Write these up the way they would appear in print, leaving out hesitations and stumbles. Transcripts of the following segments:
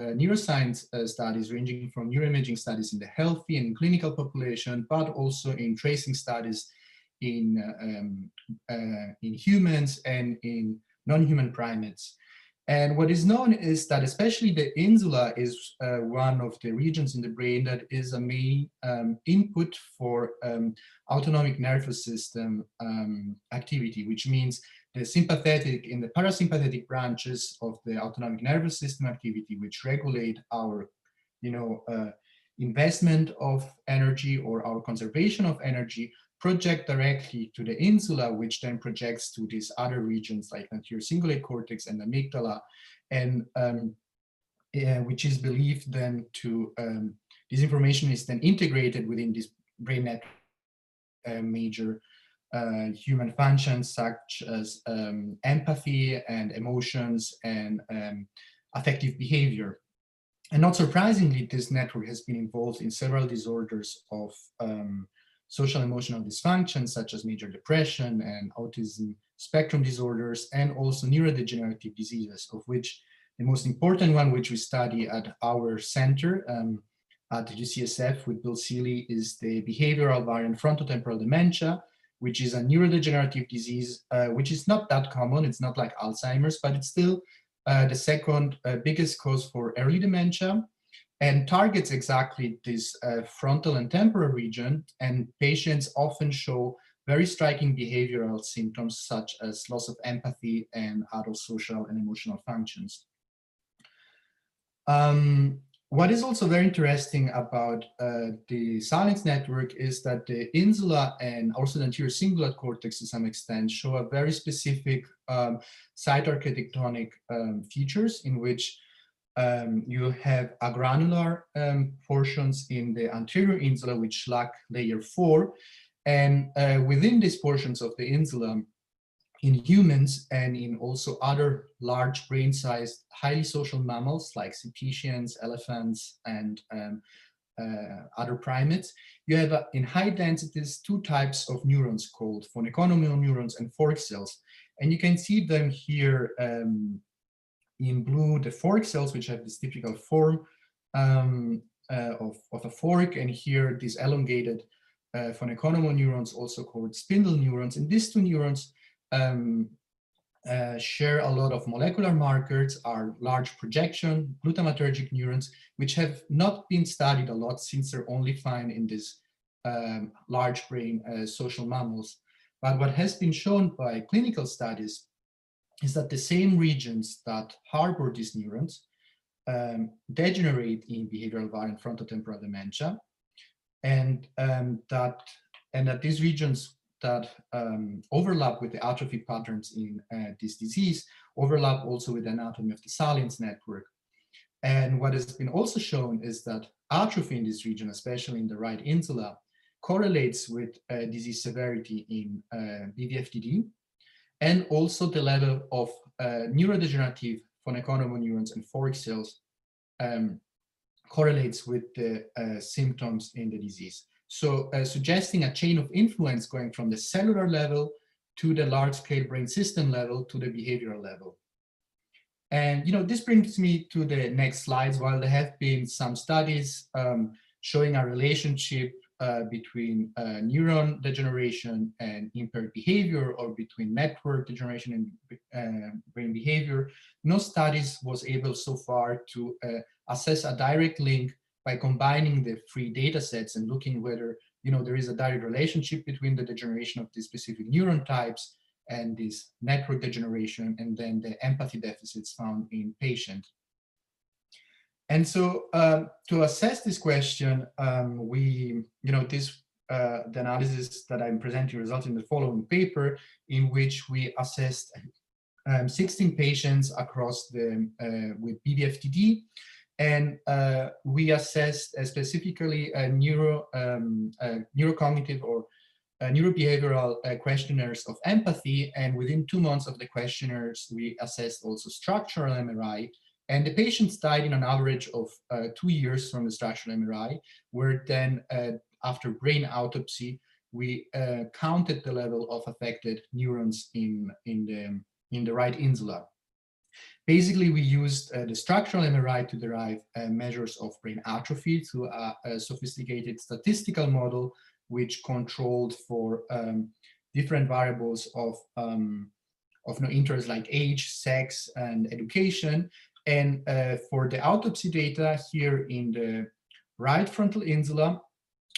neuroscience studies ranging from neuroimaging studies in the healthy and clinical population, but also in tracing studies in humans and in non-human primates. And what is known is that especially the insula is one of the regions in the brain that is a main input for autonomic nervous system activity, which means the sympathetic and the parasympathetic branches of the autonomic nervous system activity, which regulate our, investment of energy or our conservation of energy, project directly to the insula, which then projects to these other regions like anterior cingulate cortex and amygdala, and which is believed then to, this information is then integrated within this brain network, major human functions such as empathy and emotions and affective behavior. And not surprisingly, this network has been involved in several disorders of social emotional dysfunction, such as major depression and autism spectrum disorders, and also neurodegenerative diseases, of which the most important one, which we study at our center at the UCSF with Bill Seeley, is the behavioral variant frontotemporal dementia, which is a neurodegenerative disease, which is not that common. It's not like Alzheimer's, but it's still the second biggest cause for early dementia, and targets exactly this frontal and temporal region, and patients often show very striking behavioral symptoms such as loss of empathy and adult social and emotional functions. What is also very interesting about the Salience network is that the insula and also the anterior cingulate cortex to some extent show a very specific site architectonic features in which you have agranular portions in the anterior insula which lack layer 4, and within these portions of the insula, in humans and in also other large brain-sized, highly social mammals like cetaceans, elephants, and other primates, you have in high densities 2 types of neurons called von Economo neurons and fork cells. And you can see them here in blue, the fork cells, which have this typical form of a fork, and here these elongated von Economo neurons, also called spindle neurons. And these 2 neurons share a lot of molecular markers, are large projection glutamatergic neurons, which have not been studied a lot since they're only found in these large brain social mammals. But what has been shown by clinical studies is that the same regions that harbor these neurons degenerate in behavioral variant frontotemporal dementia, and that these regions that overlap with the atrophy patterns in this disease overlap also with the anatomy of the Salience network. And what has been also shown is that atrophy in this region, especially in the right insula, correlates with disease severity in BVFDD, and also the level of neurodegenerative von Economo neurons and fork cells correlates with the symptoms in the disease. So suggesting a chain of influence going from the cellular level to the large-scale brain system level to the behavioral level. And this brings me to the next slides. While there have been some studies showing a relationship between neuron degeneration and impaired behavior, or between network degeneration and brain behavior, no studies was able so far to assess a direct link by combining the 3 data sets and looking whether there is a direct relationship between the degeneration of these specific neuron types and this network degeneration, and then the empathy deficits found in patients. And so to assess this question, the analysis that I'm presenting results in the following paper, in which we assessed 16 patients across with BVFDD, and we assessed specifically neurocognitive or neurobehavioral questionnaires of empathy, and within 2 months of the questionnaires, we assessed also structural MRI, and the patients died in an average of 2 years from the structural MRI, where then after brain autopsy, we counted the level of affected neurons in the right insula. Basically, we used the structural MRI to derive measures of brain atrophy through a sophisticated statistical model, which controlled for different variables of no interest like age, sex, and education. And for the autopsy data here in the right frontal insula,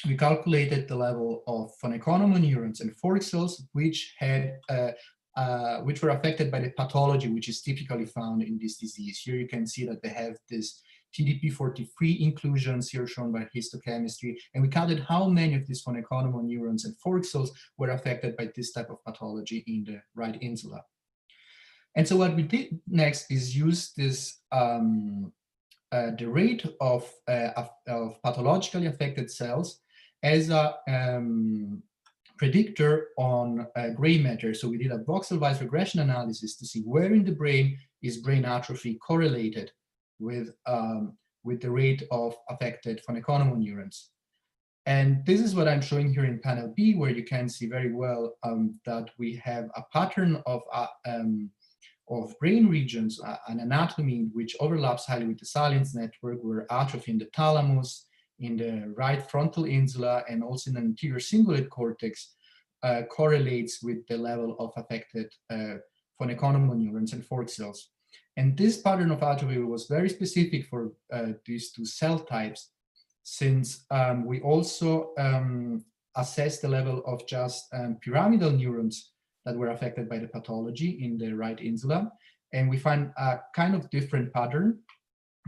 we calculated the level of von Economo neurons and fork cells, which were affected by the pathology, which is typically found in this disease. Here you can see that they have this TDP43 inclusions here shown by histochemistry, and we counted how many of these von Economo neurons and fork cells were affected by this type of pathology in the right insula. And so what we did next is use this the rate of pathologically affected cells as a predictor on gray matter. So we did a voxel-wise regression analysis to see where in the brain is brain atrophy correlated with the rate of affected von Economo neurons. And this is what I'm showing here in panel B, where you can see very well that we have a pattern of brain regions, an anatomy which overlaps highly with the Salience network, where atrophy in the thalamus, in the right frontal insula, and also in the anterior cingulate cortex correlates with the level of affected von Economo neurons and fork cells. And this pattern of atrophy was very specific for these two cell types, since we also assessed the level of just pyramidal neurons that were affected by the pathology in the right insula. And we find a kind of different pattern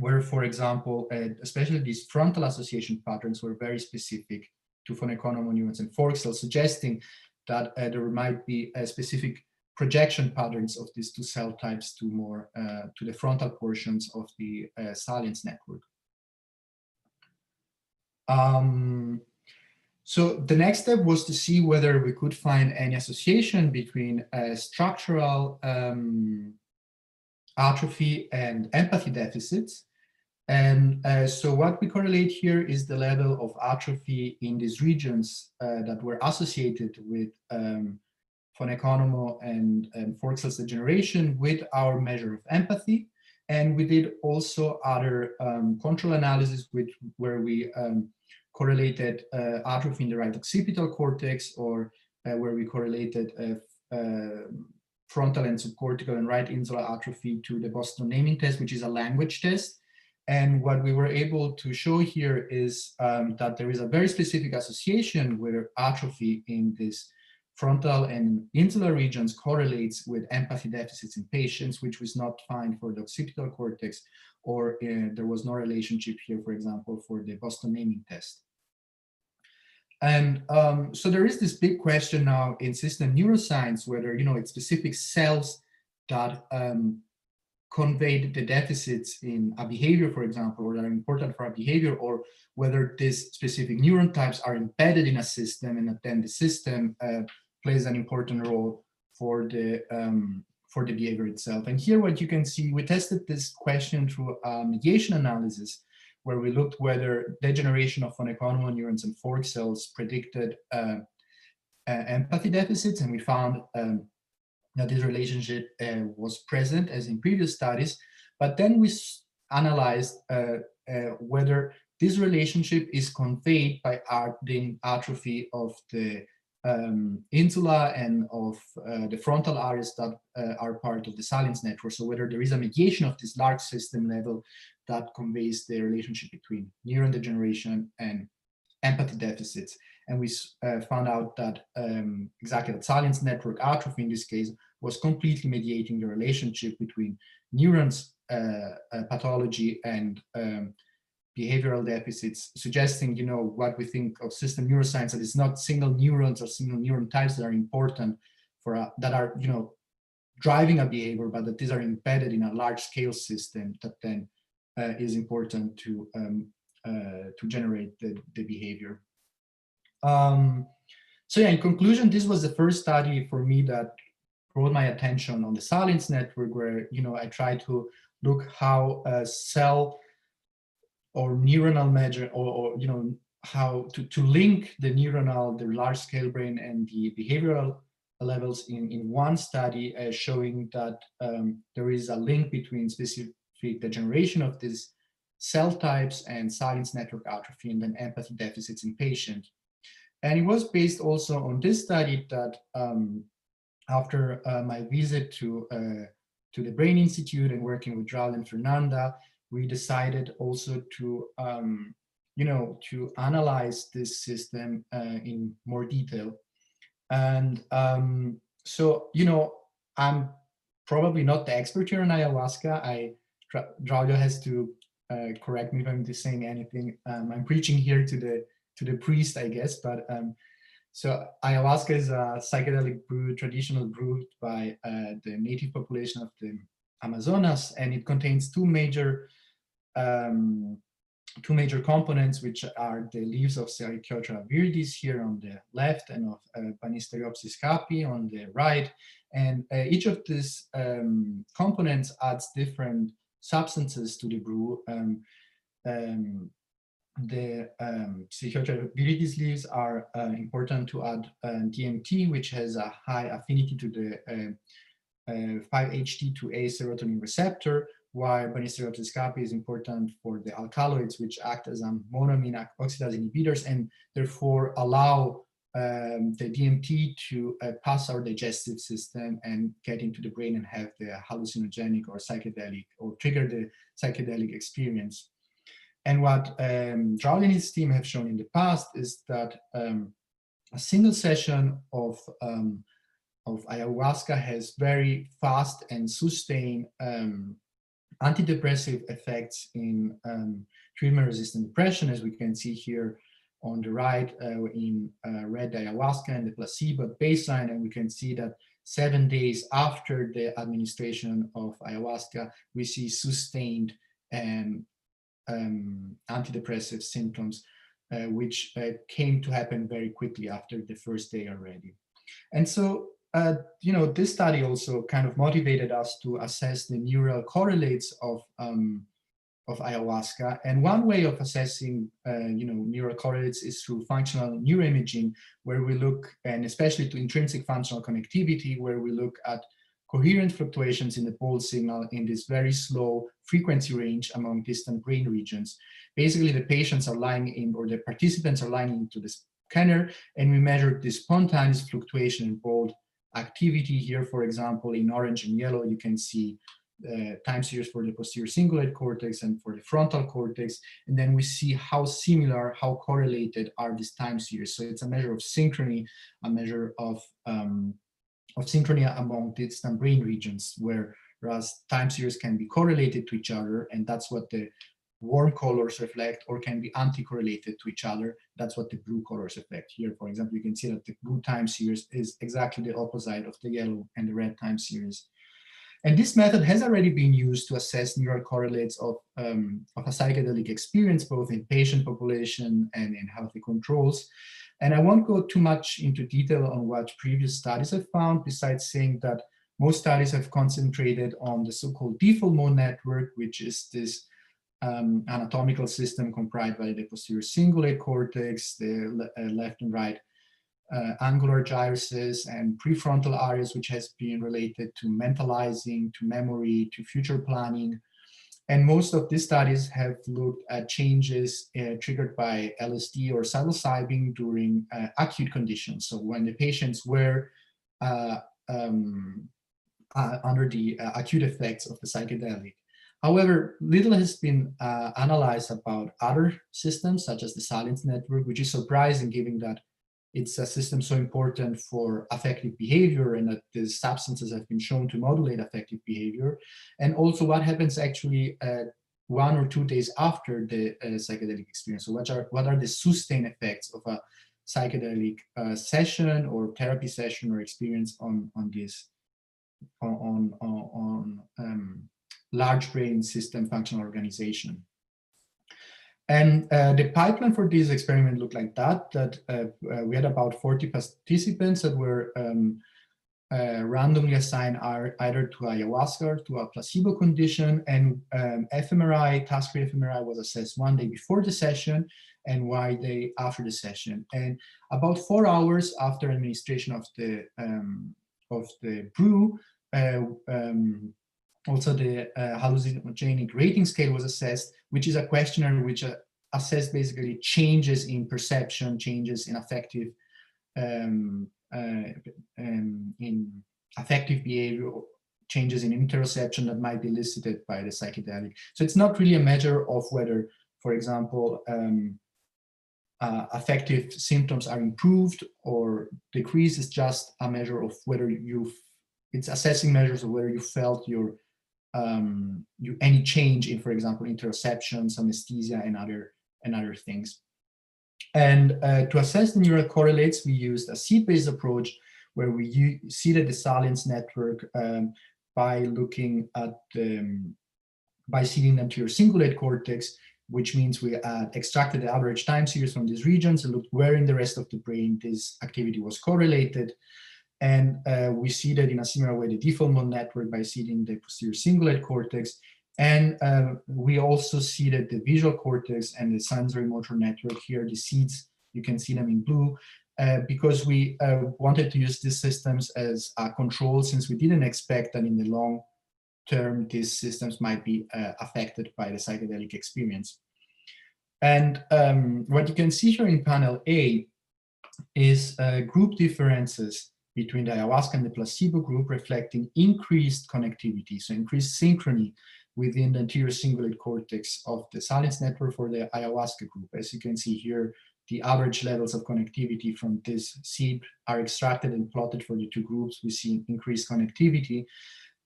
where, for example, especially these frontal association patterns were very specific to von Economo neurons and fork cells, suggesting that there might be specific projection patterns of these two cell types to more to the frontal portions of the Salience network. So the next step was to see whether we could find any association between structural atrophy and empathy deficits. And so what we correlate here is the level of atrophy in these regions that were associated with von Economo and fork cells degeneration with our measure of empathy. And we did also other control analysis where we correlated atrophy in the right occipital cortex, or where we correlated frontal and subcortical and right insular atrophy to the Boston naming test, which is a language test. And what we were able to show here is that there is a very specific association where atrophy in this frontal and insular regions correlates with empathy deficits in patients, which was not found for the occipital cortex, or there was no relationship here, for example, for the Boston naming test. And so there is this big question now in system neuroscience, whether, it's specific cells that convey the deficits in a behavior, for example, or that are important for a behavior, or whether these specific neuron types are embedded in a system, and that then the system plays an important role for the behavior itself. And here what you can see, we tested this question through a mediation analysis, where we looked whether degeneration of von Economo neurons and fork cells predicted empathy deficits, and we found that this relationship was present as in previous studies. But then we analyzed whether this relationship is conveyed by the atrophy of the insula and of the frontal areas that are part of the Salience network. So whether there is a mediation of this large system level that conveys the relationship between neuron degeneration and empathy deficits. And we found out that exactly that Salience network atrophy in this case was completely mediating the relationship between neurons pathology and behavioral deficits, suggesting, what we think of system neuroscience, that it's not single neurons or single neuron types that are important for that are, driving a behavior, but that these are embedded in a large scale system that then is important to generate the behavior. So yeah, in conclusion, this was the first study for me that brought my attention on the Salience network, where, I tried to look how a cell or neuronal measure, or how to link the large scale brain and the behavioral levels in one study, showing that there is a link between specific degeneration of these cell types and Salience network atrophy and then empathy deficits in patients. And it was based also on this study that after my visit to the Brain Institute and working with Raul and Fernanda, we decided also to to analyze this system in more detail. And so, I'm probably not the expert here on ayahuasca. Raul has to correct me if I'm saying anything. I'm preaching here to the priest, I guess, but so ayahuasca is a psychedelic brew, traditional brewed by the native population of the Amazonas, and it contains two major components, which are the leaves of Psychotria viridis here on the left and of Banisteriopsis capi on the right. And each of these components adds different substances to the brew. The Psychotria viridis leaves are important to add DMT, which has a high affinity to the 5-HT2A serotonin receptor, while Banisteriopsis capi is important for the alkaloids, which act as monoamine oxidase inhibitors and therefore allow the DMT to pass our digestive system and get into the brain and have the hallucinogenic or psychedelic, or trigger the psychedelic experience. And what Raul and his team have shown in the past is that a single session of ayahuasca has very fast and sustained antidepressive effects in treatment-resistant depression, as we can see here on the right in red ayahuasca and the placebo baseline. And we can see that 7 days after the administration of ayahuasca, we see sustained antidepressive symptoms, which came to happen very quickly after the first day already. And so, this study also kind of motivated us to assess the neural correlates of ayahuasca. And one way of assessing, neural correlates is through functional neuroimaging, where we look, and especially to intrinsic functional connectivity, where we look at coherent fluctuations in the pulse signal in this very slow frequency range among distant brain regions. Basically, the patients are lying in, or the participants are lying into the scanner, and we measure the spontaneous fluctuation in both activity. Here, for example, in orange and yellow, you can see time series for the posterior cingulate cortex and for the frontal cortex. And then we see how similar, how correlated are these time series. So it's a measure of synchrony, a measure of synchrony among distant brain regions, whereas time series can be correlated to each other, and that's what the warm colors reflect, or can be anti-correlated to each other. That's what the blue colors reflect. Here, for example, you can see that the blue time series is exactly the opposite of the yellow and the red time series. And this method has already been used to assess neural correlates of a psychedelic experience, both in patient population and in healthy controls. And I won't go too much into detail on what previous studies have found, besides saying that most studies have concentrated on the so-called default mode network, which is this anatomical system comprised by the posterior cingulate cortex, the left and right angular gyruses, and prefrontal areas, which has been related to mentalizing, to memory, to future planning. And most of these studies have looked at changes triggered by LSD or psilocybin during acute conditions. So when the patients were under the acute effects of the psychedelic. However, little has been analyzed about other systems, such as the Salience network, which is surprising given that it's a system so important for affective behavior, and that the substances have been shown to modulate affective behavior. And also what happens actually 1 or 2 days after the psychedelic experience. So what are the sustained effects of a psychedelic session or therapy session or experience on large brain system functional organization. And the pipeline for this experiment looked like that we had about 40 participants that were randomly assigned either to ayahuasca or to a placebo condition, and fMRI, task-free fMRI was assessed 1 day before the session and 1 day after the session. And about 4 hours after administration of the brew, also the hallucinogenic rating scale was assessed, which is a questionnaire which assessed basically changes in perception, changes in affective behavior, changes in interoception that might be elicited by the psychedelic. So it's not really a measure of whether, for example, affective symptoms are improved or decreased. It's just a measure of whether it's assessing measures of whether you felt your any change in, for example, interoception, synesthesia, and other things. And to assess the neural correlates, we used a seed-based approach where we seeded the Salience network by looking at by seeding them to your cingulate cortex, which means we extracted the average time series from these regions and looked where in the rest of the brain this activity was correlated. And we seeded in a similar way the default mode network by seeding the posterior cingulate cortex. And we also seeded the visual cortex and the sensory motor network. Here, the seeds, you can see them in blue, because we wanted to use these systems as a control, since we didn't expect that in the long term, these systems might be affected by the psychedelic experience. And what you can see here in panel A is group differences between the ayahuasca and the placebo group, reflecting increased connectivity, so increased synchrony within the anterior cingulate cortex of the Salience network for the ayahuasca group. As you can see here, the average levels of connectivity from this seed are extracted and plotted for the two groups. We see increased connectivity.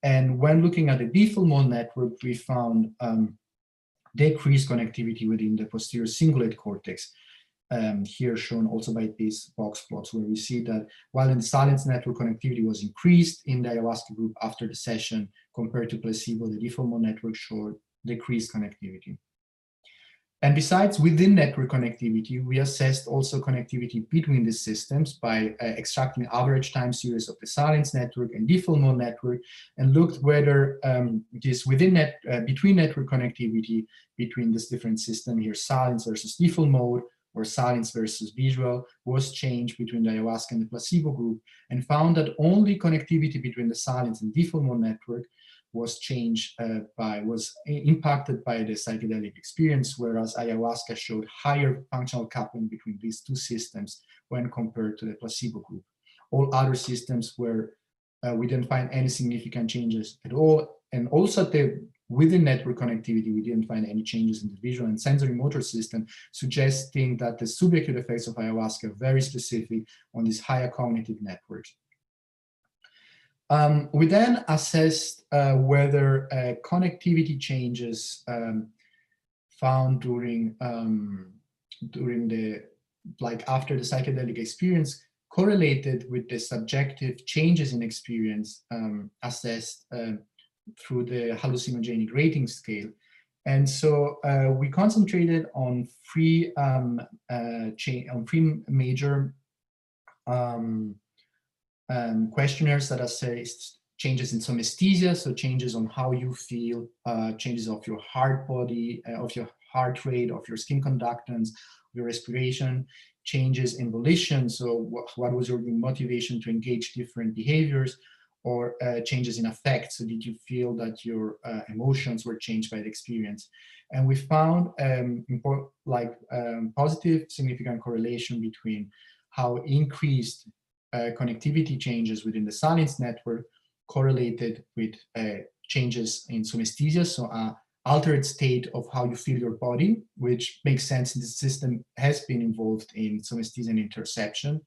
And when looking at the default mode network, we found decreased connectivity within the posterior cingulate cortex. Here shown also by these box plots, where we see that while in the Salience network connectivity was increased in the ayahuasca group after the session compared to placebo, the default mode network showed decreased connectivity. And besides within network connectivity, we assessed also connectivity between the systems by extracting average time series of the Salience network and default mode network, and looked whether this between network connectivity between this different system here, Salience versus default mode, or Salience versus visual, was changed between the ayahuasca and the placebo group, and found that only connectivity between the Salience and default mode network was impacted by the psychedelic experience, whereas ayahuasca showed higher functional coupling between these two systems when compared to the placebo group. All other systems were, we didn't find any significant changes at all, and also within network connectivity, we didn't find any changes in the visual and sensory motor system, suggesting that the subacute effects of ayahuasca are very specific on these higher cognitive networks. We then assessed whether connectivity changes found during after the psychedelic experience correlated with the subjective changes in experience assessed through the hallucinogenic rating scale. And so we concentrated on three major questionnaires that assessed changes in synesthesia, so changes on how you feel, changes of your heart body, of your heart rate, of your skin conductance, your respiration, changes in volition, so what was your motivation to engage different behaviors, or changes in affect, so did you feel that your emotions were changed by the experience. And we found positive significant correlation between how increased connectivity changes within the Salience network correlated with changes in synesthesia, so altered state of how you feel your body, which makes sense. The system has been involved in synesthesia and interoception.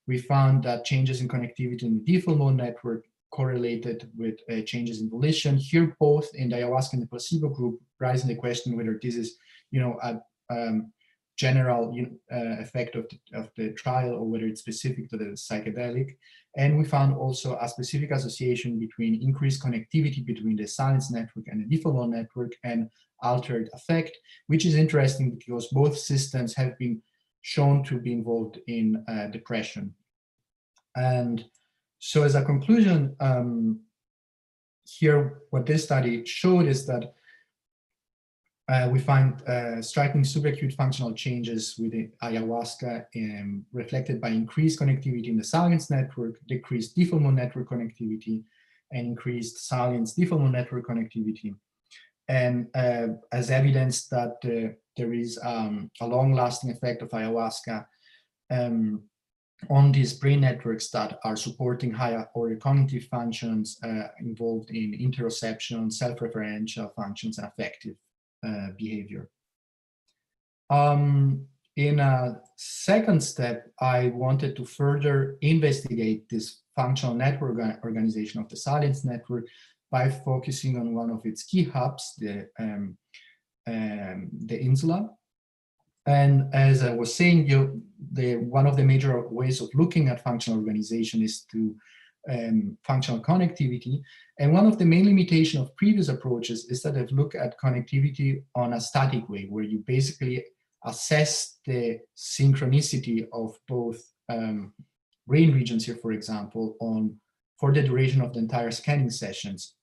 We found that changes in connectivity in the default mode network correlated with changes in volition. Here, both in the ayahuasca and the placebo group, raising the question whether this is, a general effect of the trial, or whether it's specific to the psychedelic. And we found also a specific association between increased connectivity between the Salience network and the default mode network and altered affect, which is interesting because both systems have been shown to be involved in depression. And So as a conclusion, here what this study showed is that we find striking subacute functional changes with ayahuasca reflected by increased connectivity in the Salience network, decreased default mode network connectivity, and increased Salience default mode network connectivity. And as evidence that there is a long-lasting effect of ayahuasca on these brain networks that are supporting higher order cognitive functions involved in interoception, self-referential functions, and affective behavior. In a second step, I wanted to further investigate this functional network organization of the Salience network by focusing on one of its key hubs, the insula. And as I was saying, one of the major ways of looking at functional organization is to functional connectivity. And one of the main limitations of previous approaches is that they've looked at connectivity on a static way, where you basically assess the synchronicity of both brain regions here, for example, for the duration of the entire scanning sessions.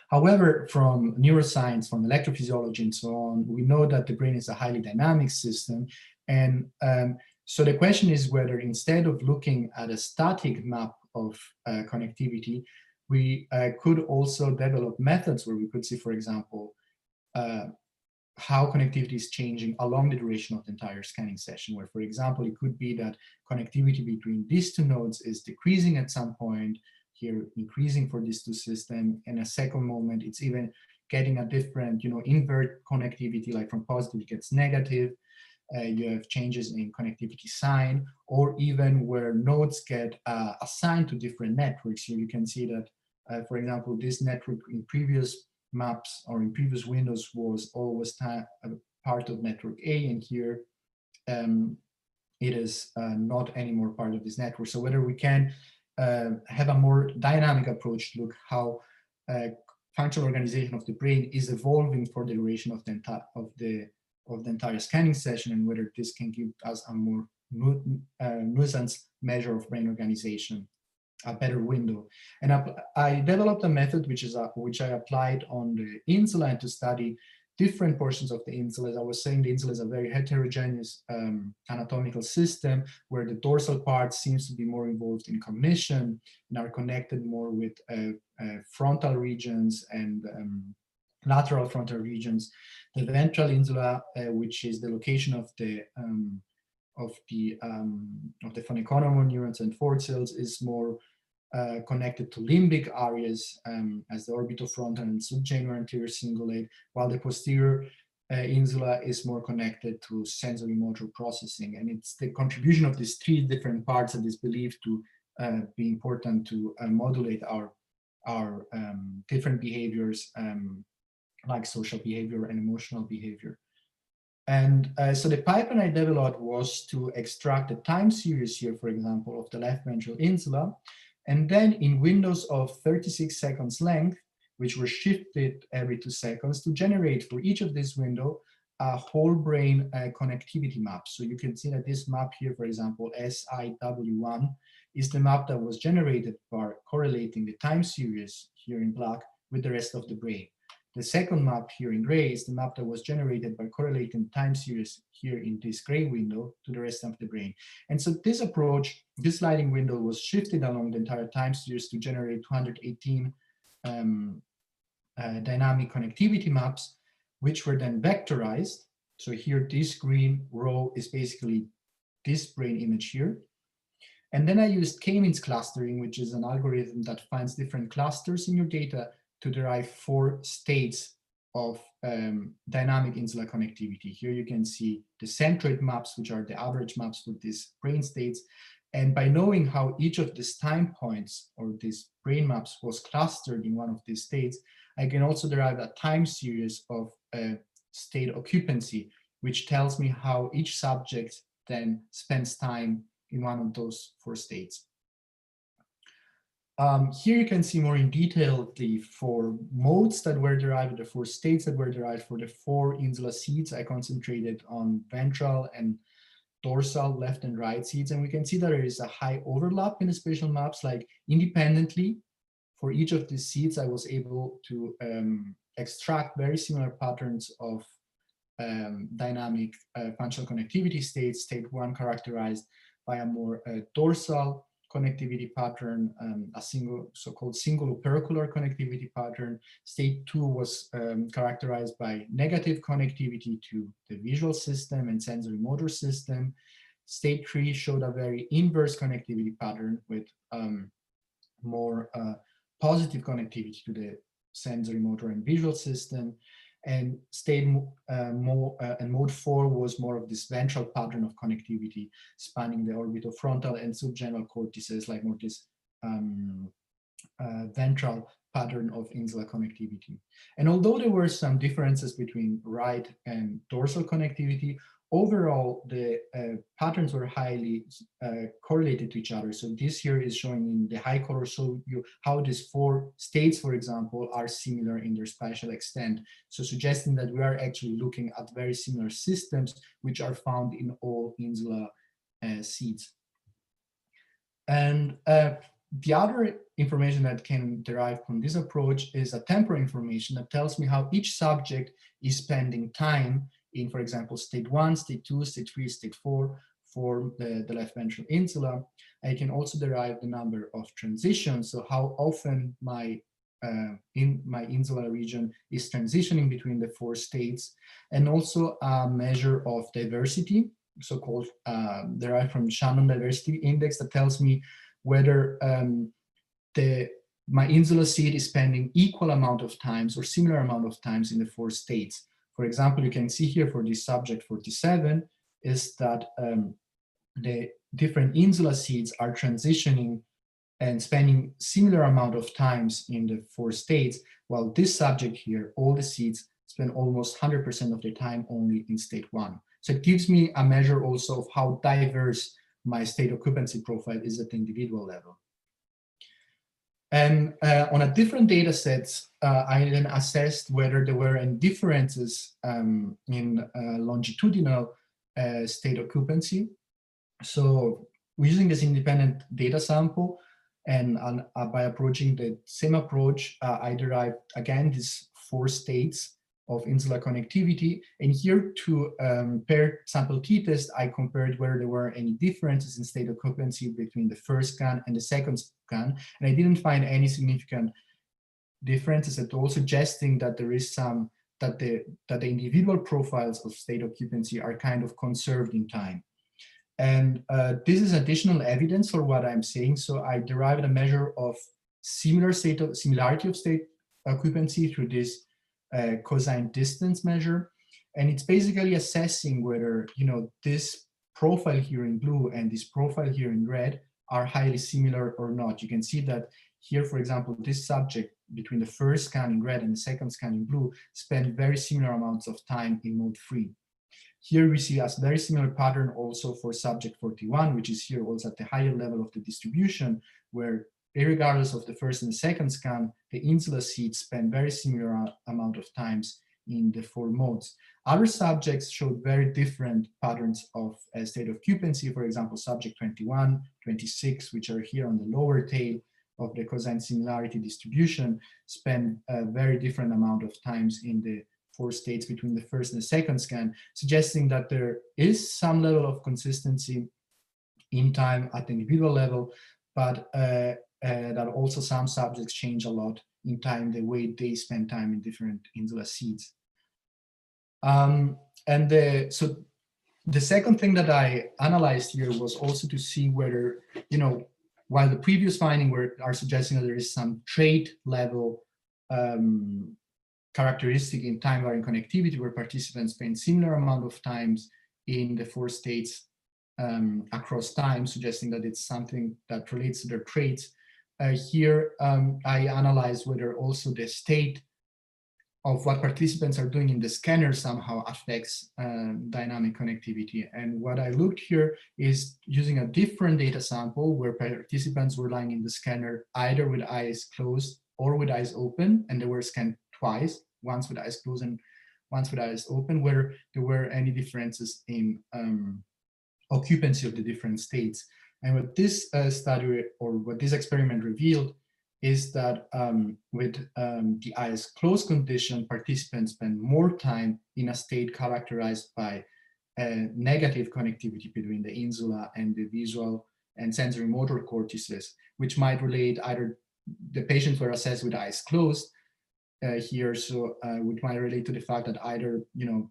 However, from neuroscience, from electrophysiology and so on, we know that the brain is a highly dynamic system. And so the question is whether instead of looking at a static map of connectivity, we could also develop methods where we could see, for example, how connectivity is changing along the duration of the entire scanning session, where, for example, it could be that connectivity between these two nodes is decreasing at some point, here increasing for these two systems, and a second moment it's even getting a different, invert connectivity, like from positive it gets negative. You have changes in connectivity sign, or even where nodes get assigned to different networks. Here you can see that, for example, this network in previous maps or in previous windows was always part of network A, and here it is not anymore part of this network. So whether we can have a more dynamic approach to look how functional organization of the brain is evolving for the duration of the entire scanning session, and whether this can give us a more nuisance measure of brain organization, a better window. And I developed a method which I applied on the insula and to study different portions of the insula. As I was saying, the insula is a very heterogeneous anatomical system where the dorsal part seems to be more involved in cognition and are connected more with frontal regions and lateral frontal regions. The ventral insula, which is the location of the Economo neurons and Ford cells, is more connected to limbic areas as the orbitofrontal and subgenuine anterior cingulate, while the posterior insula is more connected to sensory motor processing. And it's the contribution of these three different parts that is believed to be important to modulate our different behaviors, like social behavior and emotional behavior. And so the pipeline I developed was to extract the time series here, for example, of the left ventral insula, and then in windows of 36 seconds length, which were shifted every 2 seconds, to generate for each of these windows a whole brain connectivity map. So you can see that this map here, for example, SIW1, is the map that was generated by correlating the time series here in black with the rest of the brain. The second map here in gray is the map that was generated by correlating time series here in this gray window to the rest of the brain. And so this approach, this sliding window, was shifted along the entire time series to generate 218 dynamic connectivity maps, which were then vectorized. So here, this green row is basically this brain image here. And then I used k-means clustering, which is an algorithm that finds different clusters in your data to derive 4 states of dynamic insular connectivity. Here you can see the centroid maps, which are the average maps for these brain states. And by knowing how each of these time points or these brain maps was clustered in one of these states, I can also derive a time series of state occupancy, which tells me how each subject then spends time in one of those 4 states. Here you can see more in detail the 4 modes that were derived, the 4 states that were derived for the 4 insula seeds. I concentrated on ventral and dorsal left and right seeds, and we can see that there is a high overlap in the spatial maps. Like independently, for each of these seeds, I was able to extract very similar patterns of dynamic functional connectivity states. State 1 characterized by a more dorsal connectivity pattern, a single so-called single opercular connectivity pattern. State 2 was characterized by negative connectivity to the visual system and sensory motor system. State 3 showed a very inverse connectivity pattern with more positive connectivity to the sensory motor and visual system. And mode 4 was more of this ventral pattern of connectivity spanning the orbitofrontal and subgenual cortices, like more this ventral pattern of insular connectivity. And although there were some differences between right and dorsal connectivity, overall the patterns were highly correlated to each other. So this here is showing in the high color, show you how these 4 states, for example, are similar in their spatial extent. So suggesting that we are actually looking at very similar systems which are found in all insula seeds. And the other information that can derive from this approach is a temporal information that tells me how each subject is spending time in, for example, state 1, state 2, state 3, state 4 for the left ventral insula. I can also derive the number of transitions, so how often my insular region is transitioning between the 4 states, and also a measure of diversity, so-called derived from Shannon diversity index, that tells me whether my insular seed is spending equal amount of times or similar amount of times in the 4 states. For example, you can see here for this subject 47 is that the different insula seeds are transitioning and spending similar amount of times in the 4 states, while this subject here, all the seeds spend almost 100% of their time only in state 1. So it gives me a measure also of how diverse my state occupancy profile is at the individual level. And on a different data sets, I then assessed whether there were any differences in longitudinal state occupancy. So using this independent data sample and by approaching the same approach, I derived again these 4 states of insular connectivity. And here to paired sample t-test, I compared whether there were any differences in state occupancy between the first scan and the second scan. And I didn't find any significant differences at all, suggesting that there is some, that the individual profiles of state occupancy are kind of conserved in time. And this is additional evidence for what I'm saying. So I derived a measure of similarity of state occupancy through this cosine distance measure, and it's basically assessing whether this profile here in blue and this profile here in red are highly similar or not. You can see that here, for example, this subject between the first scan in red and the second scan in blue spend very similar amounts of time in mode 3. Here we see a very similar pattern also for subject 41, which is here also at the higher level of the distribution, where regardless of the first and the second scan, the insula seeds spend very similar amount of times in the 4 modes. Other subjects showed very different patterns of state occupancy. For example, subject 21, 26, which are here on the lower tail of the cosine similarity distribution, spend a very different amount of times in the 4 states between the first and the second scan, suggesting that there is some level of consistency in time at the individual level, but that also some subjects change a lot in time, the way they spend time in different insula seeds. So the second thing that I analyzed here was also to see whether, while the previous finding are suggesting that there is some trait level characteristic in time varying connectivity where participants spend similar amount of times in the 4 states across time, suggesting that it's something that relates to their traits. Here, I analyzed whether also the state of what participants are doing in the scanner somehow affects dynamic connectivity. And what I looked here is using a different data sample where participants were lying in the scanner either with eyes closed or with eyes open, and they were scanned twice, once with eyes closed and once with eyes open, whether there were any differences in occupancy of the different states. And what this study or what this experiment revealed is that with the eyes closed condition, participants spend more time in a state characterized by negative connectivity between the insula and the visual and sensory motor cortices, which might relate either the patients were assessed with eyes closed here, so which might relate to the fact that either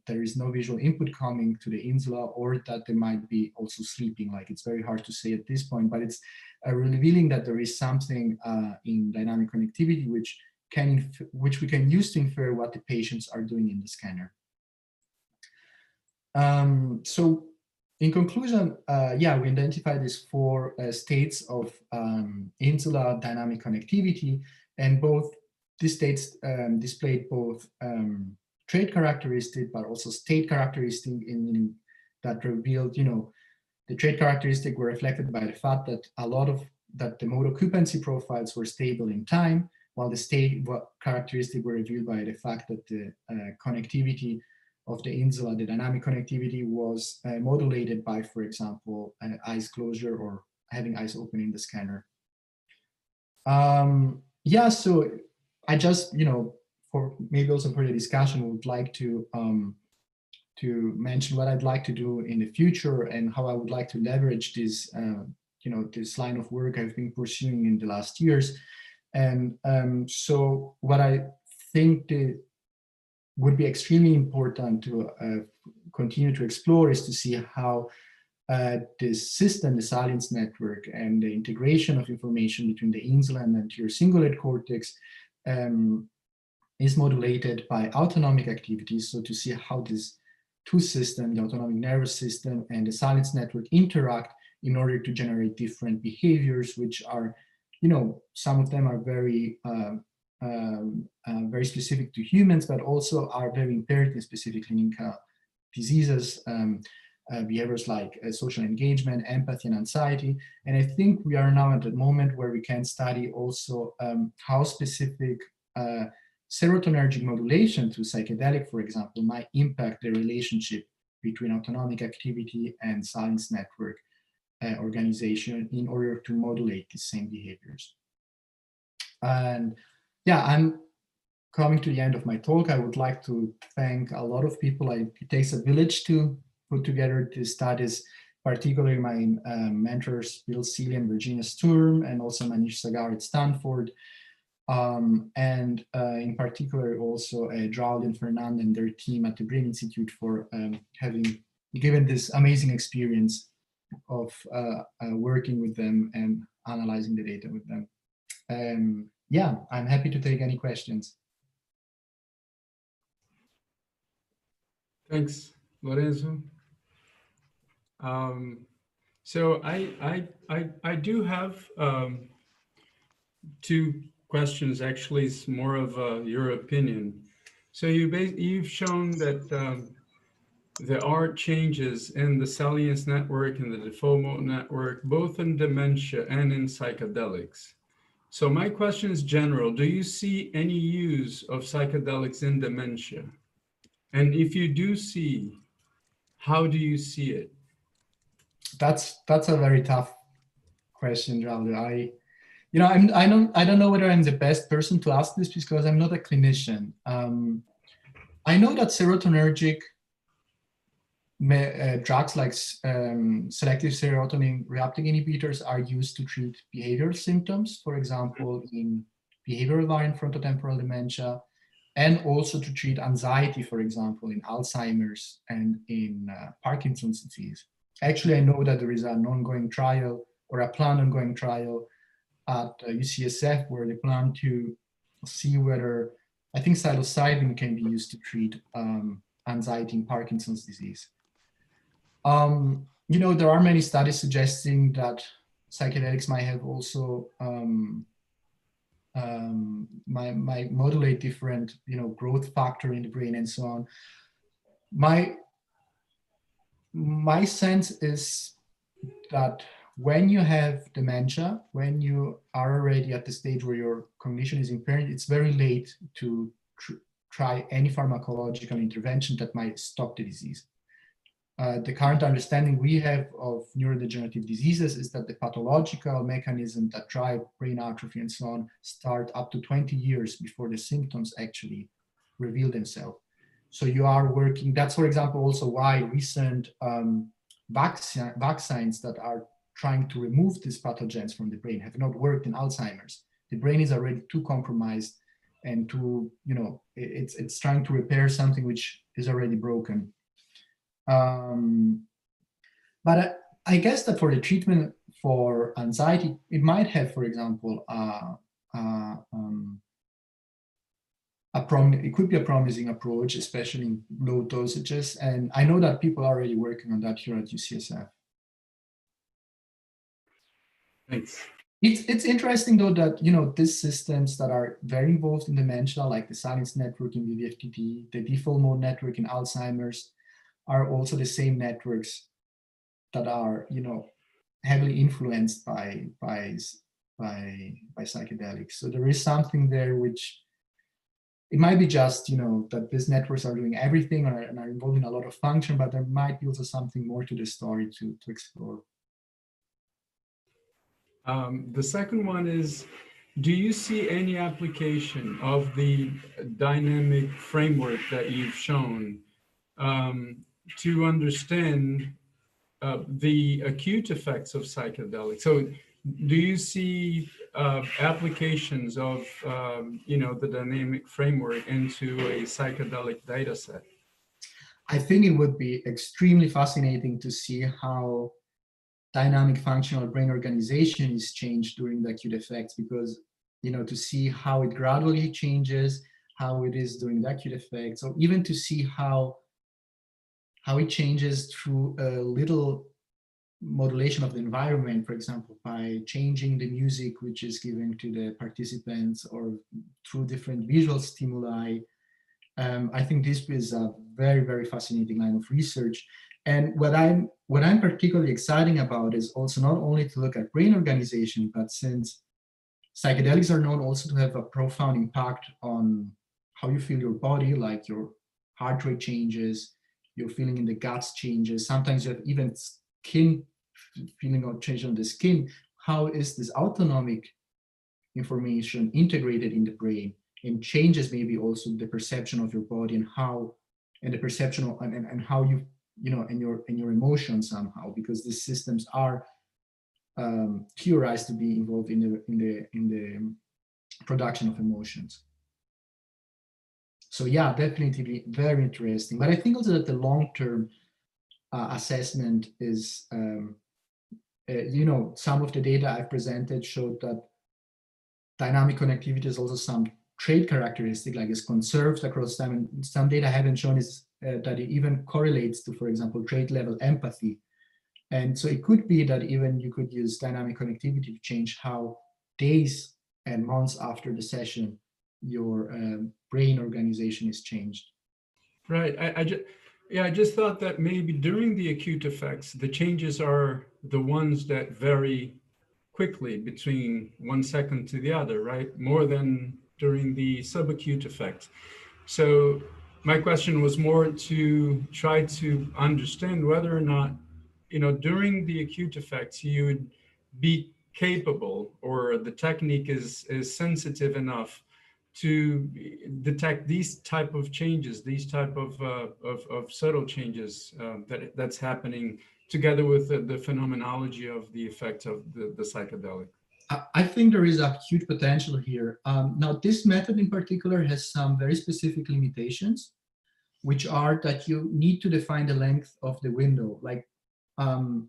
there is no visual input coming to the insula, or that they might be also sleeping. Like, it's very hard to say at this point, but it's revealing that there is something in dynamic connectivity which we can use to infer what the patients are doing in the scanner. So in conclusion, yeah, we identified these four states of insular dynamic connectivity, and both these states displayed both trait characteristic, but also state characteristic, in that revealed, the trait characteristic were reflected by the fact that the mode occupancy profiles were stable in time, while the state characteristic were revealed by the fact that the connectivity of the insula, the dynamic connectivity, was modulated by, for example, eyes closure or having eyes open in the scanner. Yeah, so I just, for maybe also for the discussion, would like to mention what I'd like to do in the future and how I would like to leverage this, this line of work I've been pursuing in the last years. And so what I think would be extremely important to continue to explore is to see how this system, the Salience network, and the integration of information between the insula and the anterior cingulate cortex is modulated by autonomic activities. So to see how these two systems, the autonomic nervous system and the Salience network, interact in order to generate different behaviors, which are, some of them are very very specific to humans, but also are very impaired in specific clinical diseases, behaviors like social engagement, empathy, and anxiety. And I think we are now at the moment where we can study also how specific serotonergic modulation through psychedelic, for example, might impact the relationship between autonomic activity and Salience network organization in order to modulate the same behaviors. And yeah, I'm coming to the end of my talk. I would like to thank a lot of people. It takes a village to put together these studies, particularly my mentors, Bill Seeley and Virginia Sturm, and also Manish Sagar at Stanford. And in particular also Draud and Fernand and their team at the Brain Institute for having given this amazing experience of working with them and analyzing the data with them. Yeah, I'm happy to take any questions. Thanks, Lorenzo. So I do have two questions. Actually, it's more of your opinion. So you've shown that there are changes in the Salience network and the default network, both in dementia and in psychedelics. So my question is general. Do you see any use of psychedelics in dementia? And if you do see, how do you see it? That's a very tough question, Raul. I don't know whether I'm the best person to ask this because I'm not a clinician. I know that serotonergic drugs like selective serotonin reuptake inhibitors are used to treat behavioral symptoms, for example, in behavioral variant frontotemporal dementia, and also to treat anxiety, for example, in Alzheimer's and in Parkinson's disease. Actually, I know that there is an ongoing trial or a planned ongoing trial at UCSF where they plan to see whether, I think psilocybin can be used to treat anxiety in Parkinson's disease. There are many studies suggesting that psychedelics might have also might modulate different, growth factor in the brain and so on. My sense is that when you have dementia, when you are already at the stage where your cognition is impaired, it's very late to try any pharmacological intervention that might stop the disease. the current understanding we have of neurodegenerative diseases is that the pathological mechanism that drive brain atrophy and so on start up to 20 years before the symptoms actually reveal themselves. So you are working, that's for example also why recent vaccines that are trying to remove these pathogens from the brain have not worked in Alzheimer's. The brain is already too compromised and to, it's trying to repair something which is already broken. But I guess that for the treatment for anxiety, it might have, for example, it could be a promising approach, especially in low dosages. And I know that people are already working on that here at UCSF. Thanks. It's interesting though that, these systems that are very involved in dementia, like the Salience network in VVFTD, the default mode network in Alzheimer's, are also the same networks that are, heavily influenced by psychedelics. So there is something there which, it might be just, that these networks are doing everything and are involved in a lot of function, but there might be also something more to the story to explore. The second one is, do you see any application of the dynamic framework that you've shown to understand the acute effects of psychedelics? So do you see applications of the dynamic framework into a psychedelic data set? I think it would be extremely fascinating to see how dynamic functional brain organization is changed during the acute effects, because to see how it gradually changes, how it is during the acute effects, or even to see how it changes through a little modulation of the environment, for example, by changing the music which is given to the participants or through different visual stimuli. I think this is a very, very fascinating line of research. And what I'm particularly excited about is also not only to look at brain organization, but since psychedelics are known also to have a profound impact on how you feel your body, like your heart rate changes, your feeling in the guts changes. Sometimes you have even skin feeling or change on the skin. How is this autonomic information integrated in the brain and changes maybe also the perception of your body and the perception of, and how you and your emotions somehow, because these systems are theorized to be involved in the production of emotions. So yeah, definitely very interesting. But I think also that the long-term assessment is, some of the data I've presented showed that dynamic connectivity is also some trait characteristic, like it's conserved across time. And some data I haven't shown is that it even correlates to, for example, trait level empathy. And so it could be that even you could use dynamic connectivity to change how days and months after the session, your brain organization is changed. Right. I just thought that maybe during the acute effects, the changes are the ones that vary quickly between 1 second to the other, right? More than during the subacute effect. So my question was more to try to understand whether or not, during the acute effects, you would be capable, or the technique is sensitive enough to detect these type of changes, these type of subtle changes that's happening together with the phenomenology of the effect of the psychedelic. I think there is a huge potential here. Now, this method in particular has some very specific limitations, which are that you need to define the length of the window. And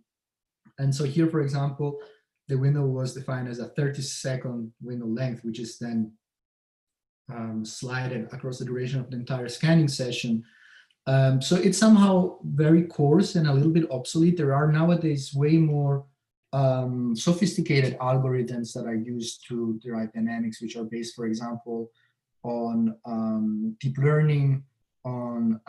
so here, for example, the window was defined as a 30-second window length, which is then slided across the duration of the entire scanning session. So it's somehow very coarse and a little bit obsolete. There are nowadays way more sophisticated algorithms that are used to derive dynamics, which are based, for example, on deep learning, on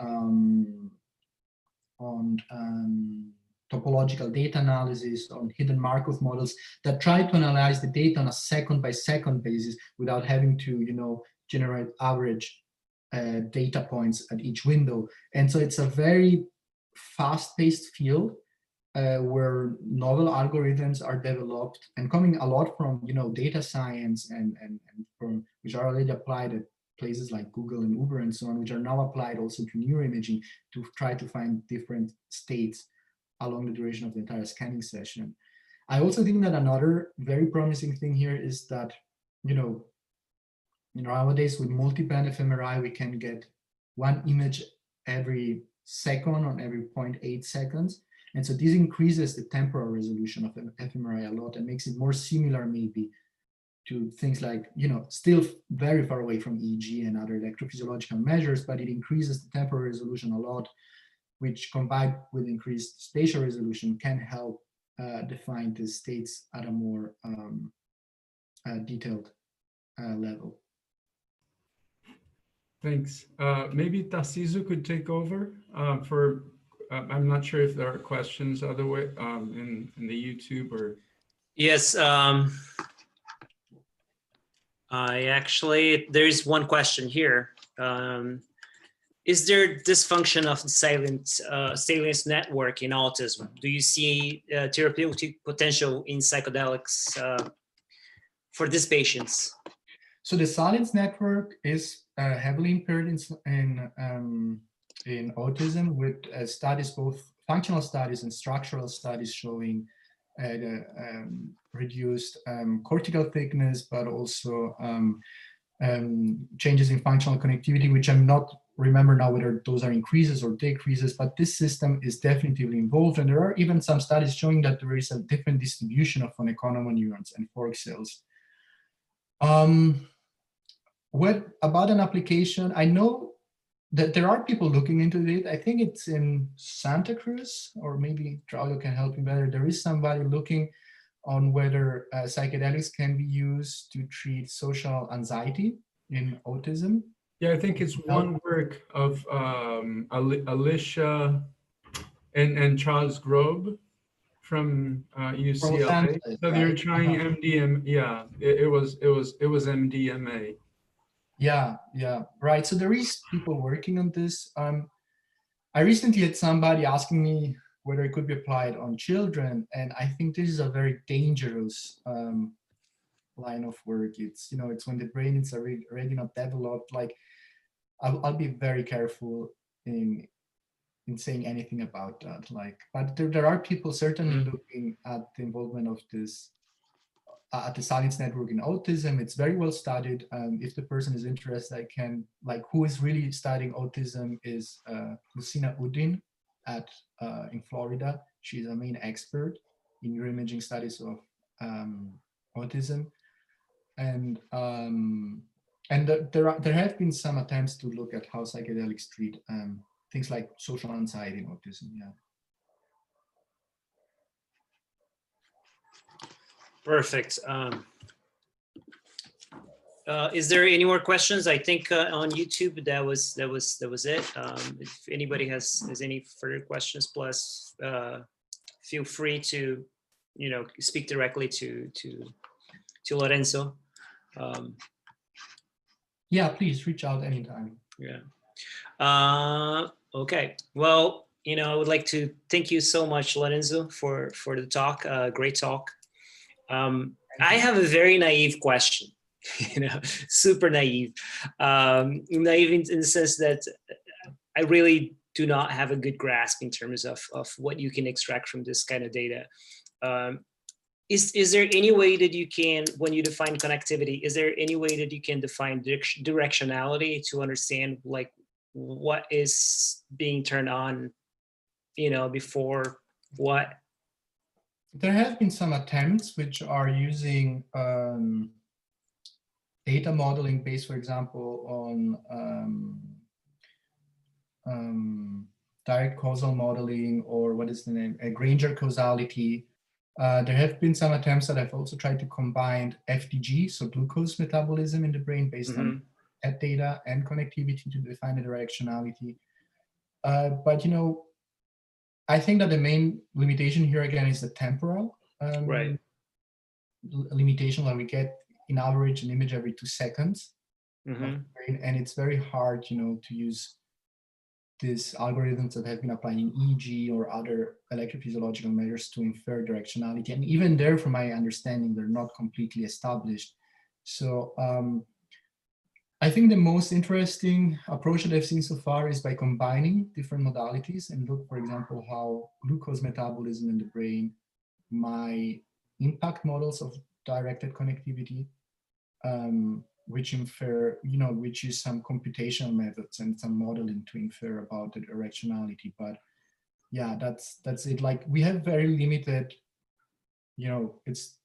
topological data analysis, on hidden Markov models that try to analyze the data on a second-by-second basis without having to, generate average data points at each window. And so it's a very fast-paced field where novel algorithms are developed and coming a lot from, data science and from which are already applied at places like Google and Uber and so on, which are now applied also to neuroimaging to try to find different states along the duration of the entire scanning session. I also think that another very promising thing here is that, nowadays with multi-band fMRI, we can get one image every second on every 0.8 seconds. And so this increases the temporal resolution of fMRI a lot and makes it more similar maybe to things like, still very far away from EEG and other electrophysiological measures, but it increases the temporal resolution a lot, which combined with increased spatial resolution can help define the states at a more detailed level. Thanks. Maybe Tarcísio could take over for, I'm not sure if there are questions other way in the YouTube or. Yes, there's one question here. Is there dysfunction of the Salience network in autism? Do you see therapeutic potential in psychedelics for these patients? So the Salience network is heavily impaired in autism, with studies, both functional studies and structural studies, showing reduced cortical thickness, but also changes in functional connectivity, which I'm not remember now whether those are increases or decreases, but this system is definitely involved. And there are even some studies showing that there is a different distribution of Economo neurons and fork cells. What about an application? I know that there are people looking into it. I think it's in Santa Cruz, or maybe Claudio can help me better. There is somebody looking on whether psychedelics can be used to treat social anxiety in autism. Yeah, I think it's one work of Alicia and Charles Grobe from UCLA. So they're trying MDMA. Yeah, it was MDMA. Yeah, right. So there is people working on this. I recently had somebody asking me whether it could be applied on children, and I think this is a very dangerous line of work. It's it's when the brain is already not developed. Like I'll be very careful in saying anything about that. Like, but there are people certainly looking at the involvement of this at the Salience network in autism. It's very well studied. If the person is interested, I can, who is really studying autism is Lucina Udin in Florida. She's a main expert in neuroimaging studies of autism. And there have been some attempts to look at how psychedelics treat things like social anxiety in autism. Yeah. Perfect. Is there any more questions? I think on YouTube that was it. If anybody has any further questions, plus feel free to speak directly to Lorenzo. Yeah, please reach out anytime. Yeah. Okay. Well, I would like to thank you so much, Lorenzo, for the talk. Great talk. I have a very naive question, super naive. Naive in the sense that I really do not have a good grasp in terms of what you can extract from this kind of data. Is there any way that you can, when you define connectivity, is there any way that you can define directionality to understand what is being turned on, before what? There have been some attempts which are using data modeling based, for example, on direct causal modeling, or what is the name, Granger causality. There have been some attempts that have also tried to combine FDG, so glucose metabolism in the brain based on that data and connectivity to define the directionality. But I think that the main limitation here again is the temporal limitation. Like we get in average an image every 2 seconds, and it's very hard, to use these algorithms that have been applying in EEG or other electrophysiological measures to infer directionality. And even there, from my understanding, they're not completely established. So I think the most interesting approach that I've seen so far is by combining different modalities and look, for example, how glucose metabolism in the brain might impact models of directed connectivity, which infer, which is some computational methods and some modeling to infer about the directionality. But yeah, that's it. Like we have very limited, it's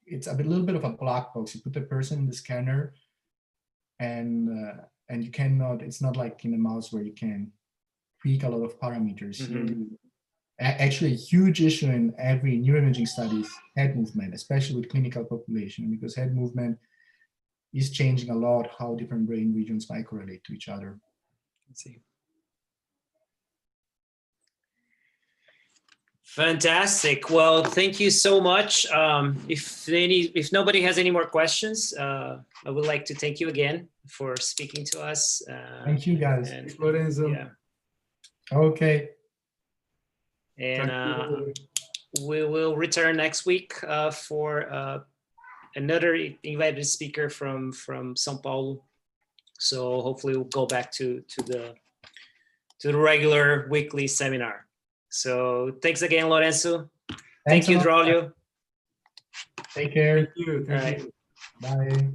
it's a little bit of a black box. You put the person in the scanner and you cannot, it's not like in a mouse where you can tweak a lot of parameters. Mm-hmm. Actually, a huge issue in every neuroimaging study is head movement, especially with clinical population, because head movement is changing a lot how different brain regions might correlate to each other. Let's see. Fantastic. Well, thank you so much. If nobody has any more questions, I would like to thank you again for speaking to us. Thank you, guys. Thanks, Lorenzo. Yeah. Okay. And we will return next week for another invited speaker from São Paulo. So hopefully we'll go back to the regular weekly seminar. So thanks again, Lorenzo. Thank you, Draulio. Take care. Thank you. All right. Bye.